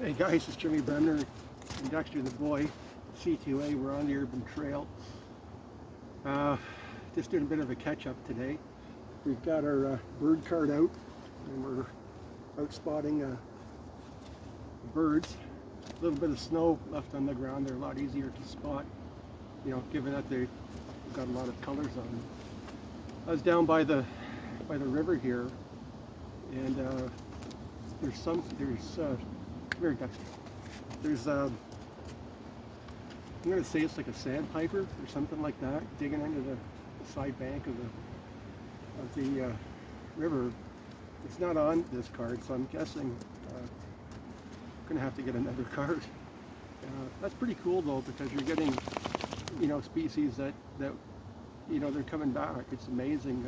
Hey guys, it's Jimmy Bremner and Dexter the boy, CTOA. We're on the urban trail. Just doing a bit of a catch-up today. We've got our bird card out, and we're out spotting birds. A little bit of snow left on the ground. They're a lot easier to spot, given that they've got a lot of colors on them. I was down by the river here, and there's very Dexter. There's I'm going to say it's like a sandpiper or something like that, digging into the side bank of the river. It's not on this card, so I'm guessing I'm going to have to get another card. That's pretty cool though, because you're getting species that they're coming back. It's amazing.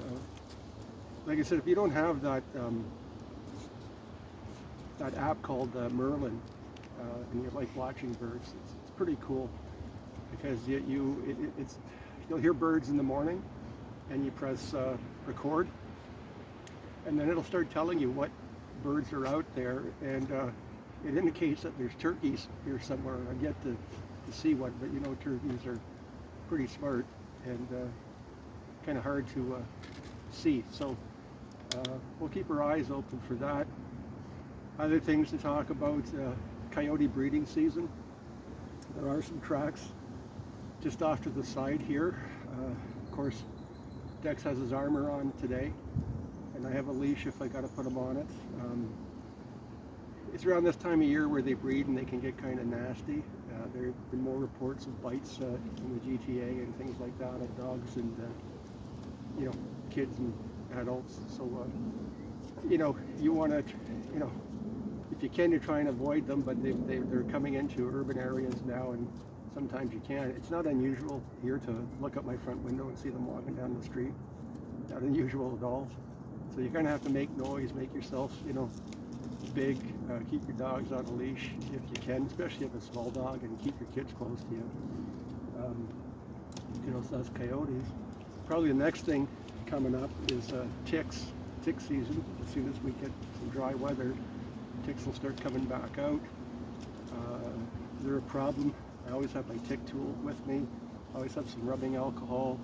Like I said, if you don't have that app called Merlin, and you like watching birds, it's pretty cool, because you'll hear birds in the morning, and you press record, and then it'll start telling you what birds are out there, and it indicates that there's turkeys here somewhere. I've yet to see one, but turkeys are pretty smart and kind of hard to see. So we'll keep our eyes open for that. Other things to talk about, coyote breeding season. There are some tracks just off to the side here. Of course, Dex has his armor on today, and I have a leash if I got to put him on it. It's around this time of year where they breed and they can get kind of nasty. There have been more reports of bites in the GTA and things like that of dogs and kids and adults. So you want to if you can, you try and avoid them, but they're coming into urban areas now, and sometimes you can't. It's not unusual here to look out my front window and see them walking down the street. Not unusual at all. So you're going to have to make noise, make yourself, big, keep your dogs on a leash if you can, especially if it's a small dog, and keep your kids close to you. So that's coyotes. Probably the next thing coming up is tick season. As soon as we get some dry weather, ticks will start coming back out. They're a problem. I always have my tick tool with me. I always have some rubbing alcohol.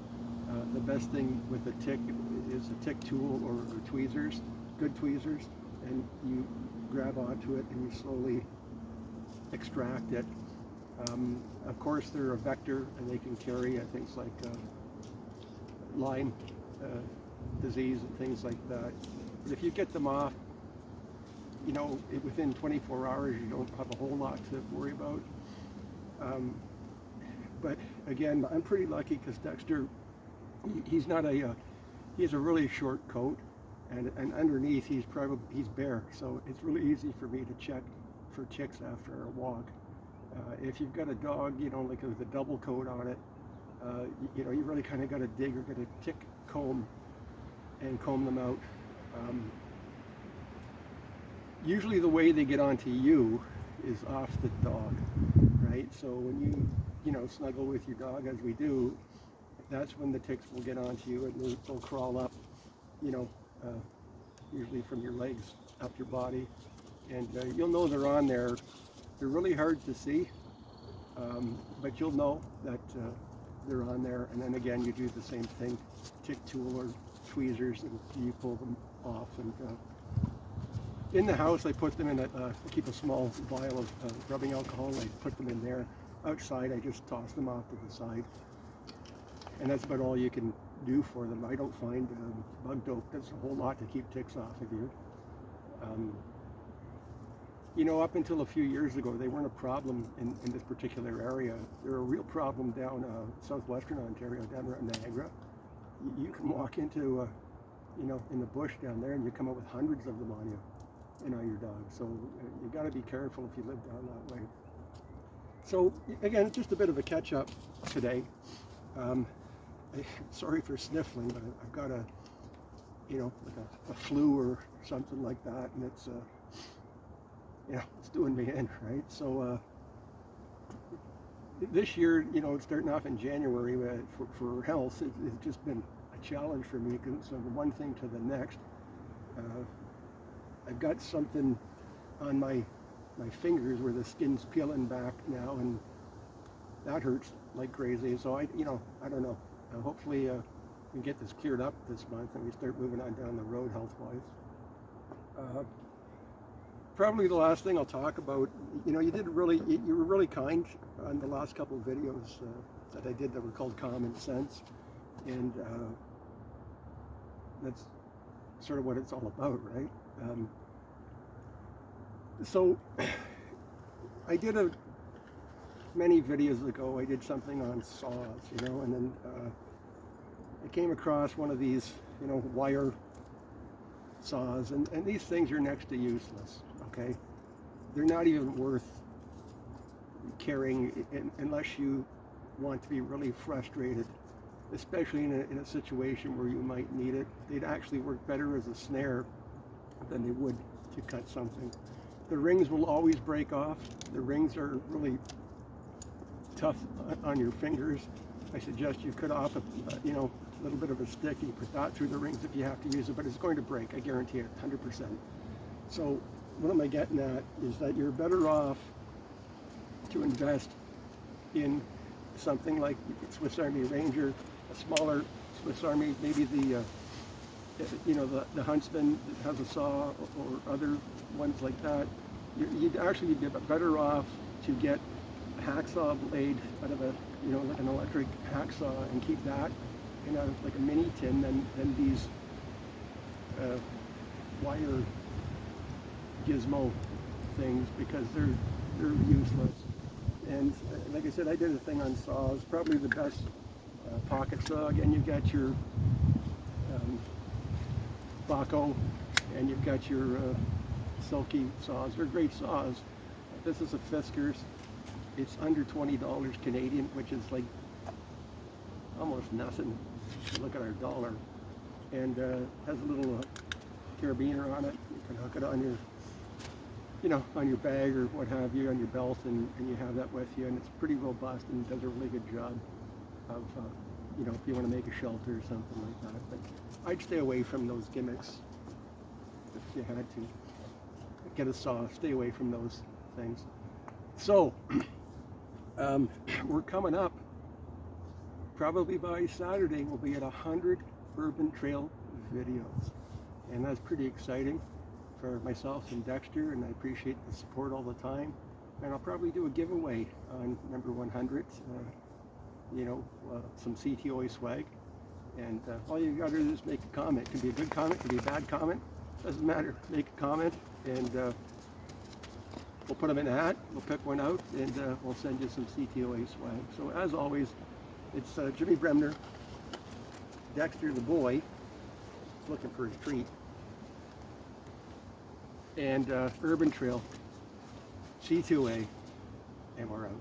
The best thing with a tick is a tick tool or tweezers, good tweezers, and you grab onto it and you slowly extract it. Of course, they're a vector, and they can carry things like Lyme disease and things like that. But if you get them off, within 24 hours, you don't have a whole lot to worry about. But again, I'm pretty lucky because Dexter, he has a really short coat, and underneath he's bare, so it's really easy for me to check for ticks after a walk. If you've got a dog, like with a double coat on it, you really kind of got to dig or get a tick comb and comb them out. Usually the way they get onto you is off the dog, right? So when you snuggle with your dog, as we do, that's when the ticks will get onto you, and they'll crawl up, usually from your legs up your body, and you'll know they're on there. They're really hard to see, but you'll know that they're on there, and then again you do the same thing, tick tool or tweezers, and you pull them off. And in the house, I put them in I keep a small vial of rubbing alcohol. I put them in there. Outside, I just toss them off to the side, and that's about all you can do for them. I don't find bug dope does a whole lot to keep ticks off of you. Up until a few years ago, they weren't a problem in this particular area. They're a real problem down southwestern Ontario, down around Niagara. You can walk into, in the bush down there, and you come up with hundreds of them on you, and on your dog. So you got to be careful if you live down that way. So again, just a bit of a catch-up today. Sorry for sniffling, but I've got like a flu or something like that, and it's doing me in, right? So this year, starting off in January for health, it's just been a challenge for me, because from one thing to the next. I've got something on my my fingers where the skin's peeling back now, and that hurts like crazy. So I don't know. Hopefully we can get this cleared up this month and we start moving on down the road health-wise. Probably the last thing I'll talk about, you were really kind on the last couple of videos that I did that were called Common Sense, and that's sort of what it's all about, right? So I did many videos ago, I did something on saws, and then I came across one of these, wire saws, and these things are next to useless, okay? They're not even worth carrying unless you want to be really frustrated, especially in a situation where you might need it. They'd actually work better as a snare than they would to cut something. The rings will always break off. The rings are really tough on your fingers. I suggest you cut off a little bit of a stick and put that through the rings if you have to use it, but it's going to break, I guarantee it, 100%. So what am I getting at is that you're better off to invest in something like Swiss Army Ranger, a smaller Swiss Army, maybe the Huntsman that has a saw, or other ones like that. You'd actually be better off to get a hacksaw blade out of like an electric hacksaw and keep that in like a mini tin than these wire gizmo things, because they're useless. And like I said, I did a thing on saws. Probably the best pocket saw. Again, you've got your Baco, and you've got your Silky saws. They're great saws. This is a Fiskars. It's under $20 Canadian, which is like almost nothing. Look at our dollar. And has a little carabiner on it. You can hook it on your, on your bag or what have you, on your belt, and you have that with you. And it's pretty robust and does a really good job of, if you want to make a shelter or something like that. But I'd stay away from those gimmicks if you had to. Get a saw, stay away from those things. So, we're coming up, probably by Saturday, we'll be at 100 Urban Trail videos. And that's pretty exciting for myself and Dexter, and I appreciate the support all the time. And I'll probably do a giveaway on number 100, some CTOA swag. And all you gotta do is make a comment. It can be a good comment, it can be a bad comment, doesn't matter. Make a comment, and we'll put them in a hat, we'll pick one out, and we'll send you some CTOA swag. So as always, it's Jimmy Bremner, Dexter the boy, looking for his treat, and Urban Trail, CTOA, and we're out.